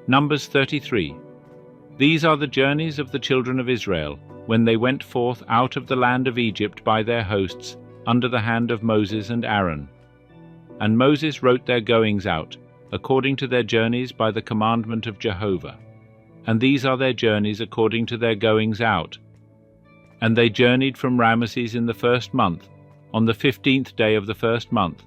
Numbers 33. These are the journeys of the children of Israel, when they went forth out of the land of Egypt by their hosts, under the hand of Moses and Aaron. And Moses wrote their goings out, according to their journeys by the commandment of Jehovah. And these are their journeys according to their goings out. And they journeyed from Ramesses in the 1st month, on the 15th day of the 1st month.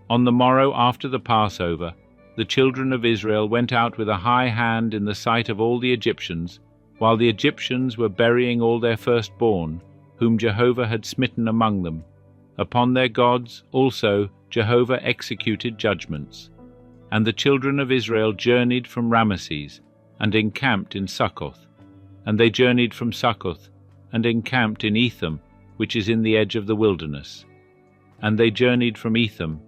On the morrow after the Passover, the children of Israel went out with a high hand in the sight of all the Egyptians, while the Egyptians were burying all their firstborn, whom Jehovah had smitten among them. Upon their gods also Jehovah executed judgments. And the children of Israel journeyed from Ramesses, and encamped in Succoth. And they journeyed from Succoth, and encamped in Etham, which is in the edge of the wilderness. And they journeyed from Etham,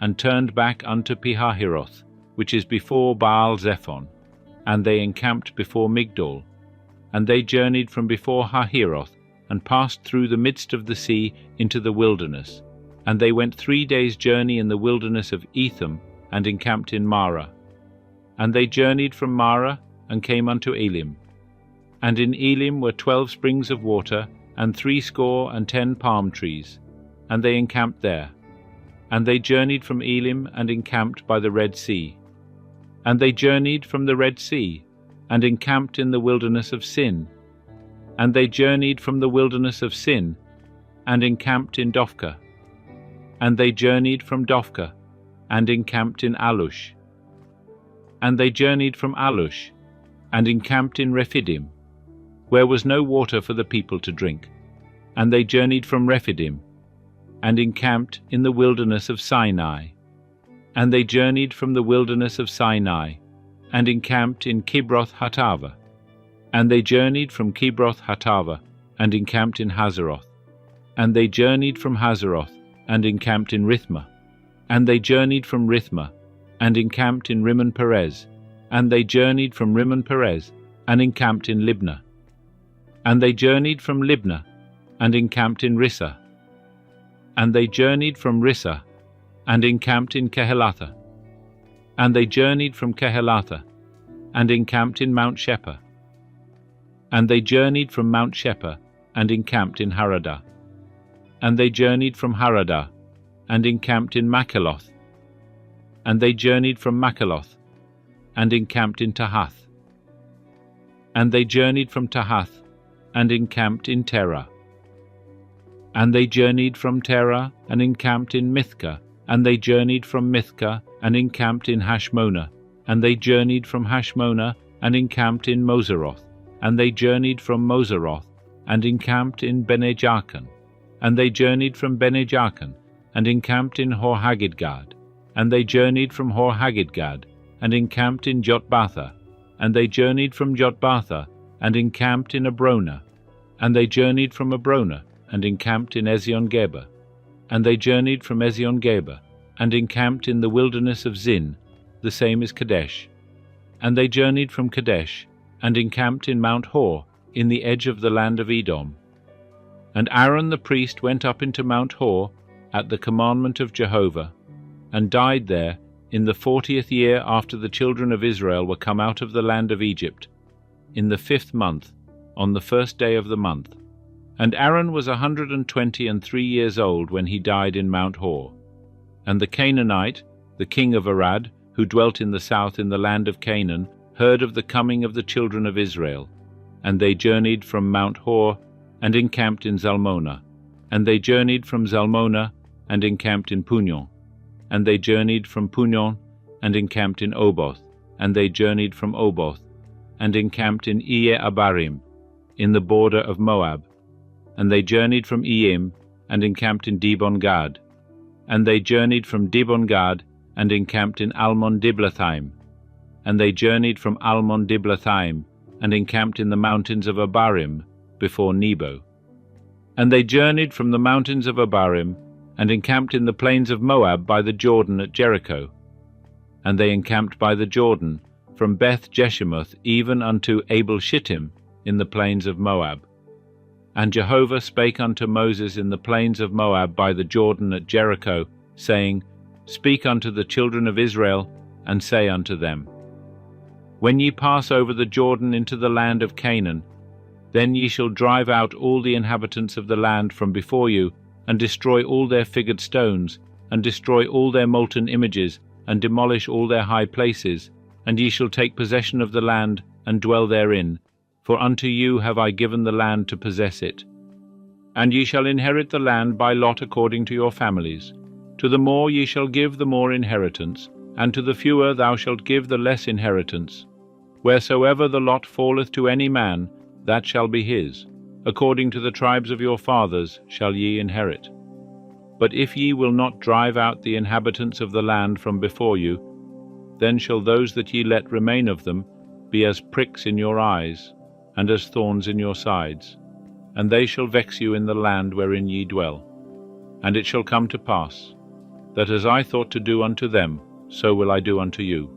and turned back unto Pihahiroth, which is before Baal-zephon, and they encamped before Migdol. And they journeyed from before Hahiroth, and passed through the midst of the sea into the wilderness. And they went 3 days' journey in the wilderness of Etham, and encamped in Marah. And they journeyed from Marah, and came unto Elim. And in Elim were 12 springs of water, and 70 palm trees, and they encamped there. And they journeyed from Elim, and encamped by the Red Sea. And they journeyed from the Red Sea, and encamped in the wilderness of Sin. And they journeyed from the wilderness of Sin, and encamped in Dophkah. And they journeyed from Dophkah, and encamped in Alush. And they journeyed from Alush, and encamped in Rephidim, where was no water for the people to drink. And they journeyed from Rephidim, and encamped in the wilderness of Sinai. And they journeyed from the wilderness of Sinai, and encamped in Kibroth-Hattaavah. And they journeyed from Kibroth-Hattaavah, and encamped in Hazeroth. And they journeyed from Hazeroth, and encamped in Rithmah. And they journeyed from Rithmah, and encamped in Rimmon-Perez. And they journeyed from Rimmon-Perez, and encamped in Libnah. And they journeyed from Libnah, and encamped in Rissah. And they journeyed from Rissah, and encamped in Kehelatha. And they journeyed from Kehelatha, and encamped in Mount Shepher. And they journeyed from Mount Shepher, and encamped in Haradah. And they journeyed from Haradah, and encamped in Makheloth. And they journeyed from Makheloth, and encamped in Tahath. And they journeyed from Tahath, and encamped in Terah. And they journeyed from Terah, and encamped in Mithkah. And they journeyed from Mithkah, and encamped in Hashmonah. And they journeyed from Hashmonah, and encamped in Moseroth. And they journeyed from Moseroth, and encamped in Bene-Jaakan. And they journeyed from Bene-Jaakan, and encamped in Hor-Haggidgad. And they journeyed from Hor-Haggidgad, and encamped in Jotbatha. And they journeyed from Jotbatha, and encamped in Abrona. And they journeyed from Abrona, and encamped in Ezion-Geber. And they journeyed from Ezion-Geber, and encamped in the wilderness of Zin, the same as Kadesh. And they journeyed from Kadesh, and encamped in Mount Hor, in the edge of the land of Edom. And Aaron the priest went up into Mount Hor, at the commandment of Jehovah, and died there in the 40th year after the children of Israel were come out of the land of Egypt, in the 5th month, on the 1st day of the month. And Aaron was 123 years old when he died in Mount Hor. And the Canaanite, the king of Arad, who dwelt in the south in the land of Canaan, heard of the coming of the children of Israel. And they journeyed from Mount Hor, and encamped in Zalmonah. And they journeyed from Zalmonah, and encamped in Punion. And they journeyed from Punion, and encamped in Oboth. And they journeyed from Oboth, and encamped in Iye-Abarim, in the border of Moab. And they journeyed from Iyim, and encamped in Dibon-Gad. And they journeyed from Dibon-Gad, and encamped in Almon-Diblathaim. And they journeyed from Almon-Diblathaim, and encamped in the mountains of Abarim, before Nebo. And they journeyed from the mountains of Abarim, and encamped in the plains of Moab by the Jordan at Jericho. And they encamped by the Jordan, from Beth-Jeshimoth even unto Abel-Shittim, in the plains of Moab. And Jehovah spake unto Moses in the plains of Moab by the Jordan at Jericho, saying, Speak unto the children of Israel, and say unto them, When ye pass over the Jordan into the land of Canaan, then ye shall drive out all the inhabitants of the land from before you, and destroy all their figured stones, and destroy all their molten images, and demolish all their high places, and ye shall take possession of the land, and dwell therein, for unto you have I given the land to possess it. And ye shall inherit the land by lot according to your families. To the more ye shall give the more inheritance, and to the fewer thou shalt give the less inheritance. Wheresoever the lot falleth to any man, that shall be his. According to the tribes of your fathers shall ye inherit. But if ye will not drive out the inhabitants of the land from before you, then shall those that ye let remain of them be as pricks in your eyes, and as thorns in your sides, and they shall vex you in the land wherein ye dwell. And it shall come to pass, that as I thought to do unto them, so will I do unto you.